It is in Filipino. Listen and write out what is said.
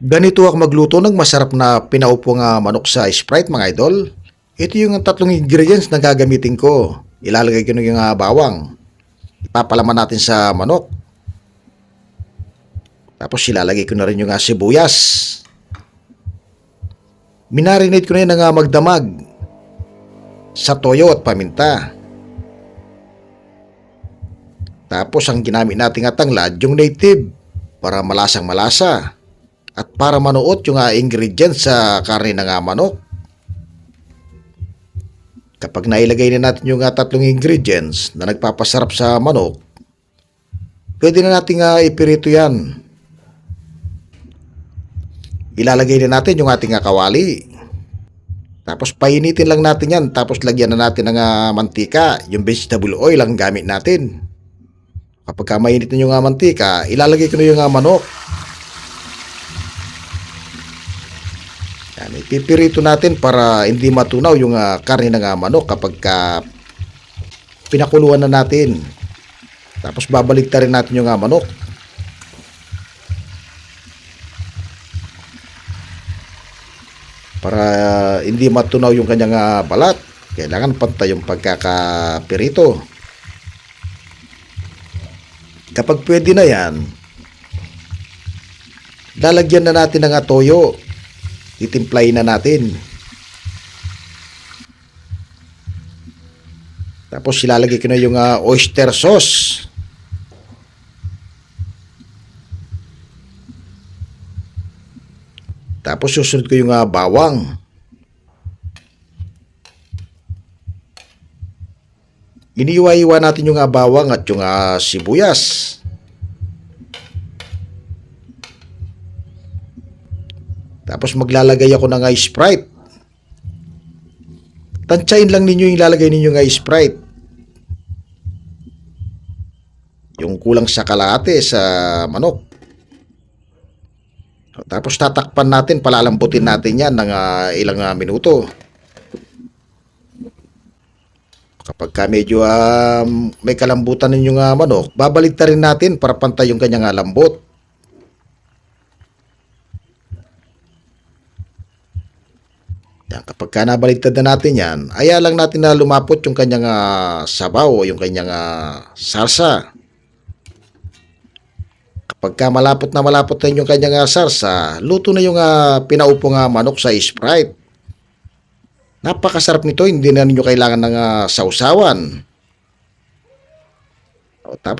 Ganito ako magluto ng masarap na pinaupong manok sa Sprite mga idol. Ito yung tatlong ingredients na gagamitin ko. Ilalagay ko na yung bawang. Ipapalaman natin sa manok. Tapos ilalagay ko na rin yung sibuyas. Minarinate ko na yun ng magdamag sa toyo at paminta. Tapos ang ginamit nating tanglad yung native para malasang malasa. At para manuot yung ingredients sa karne ng manok. Kapag nailagay na natin yung tatlong ingredients na nagpapasarap sa manok, pwede na nating ipirito yan. Ilalagay na natin yung ating kawali. Tapos painitin lang natin yan. Tapos lagyan na natin ng mantika. Yung vegetable oil ang gamit natin. Kapag mainit na yung mantika, ilalagay ko na yung manok. Yan, ipipirito natin para hindi matunaw yung karne ng manok kapag pinakuluan na natin. Tapos babaliktarin natin yung manok. Para hindi matunaw yung kanyang balat, kailangan pantay yung pagkakapirito. Kapag pwede na yan, lalagyan na natin ng toyo. Titimplayin na natin. Tapos ilalagay ko na yung oyster sauce. Tapos susunod ko yung bawang. Iniwa-iwa natin yung bawang at yung sibuyas. Tapos maglalagay ako ng Sprite. Tansyain lang ninyo yung ilalagay ninyo ng Sprite. Yung kulang sa kalahati sa manok. Tapos tatakpan natin, palalambutin natin yan ng ilang minuto. Kapag medyo may kalambutan ninyong manok, babaliktarin natin para pantay yung kanyang lambot. Yan, kapag nabaligtad na natin yan, aya lang natin na lumapot yung kanyang sabaw o yung kanyang sarsa. Kapag malapot na yung kanyang sarsa, luto na yung pinaupong manok sa Sprite. Napakasarap nito, hindi na ninyo kailangan ng sausawan. O, tapos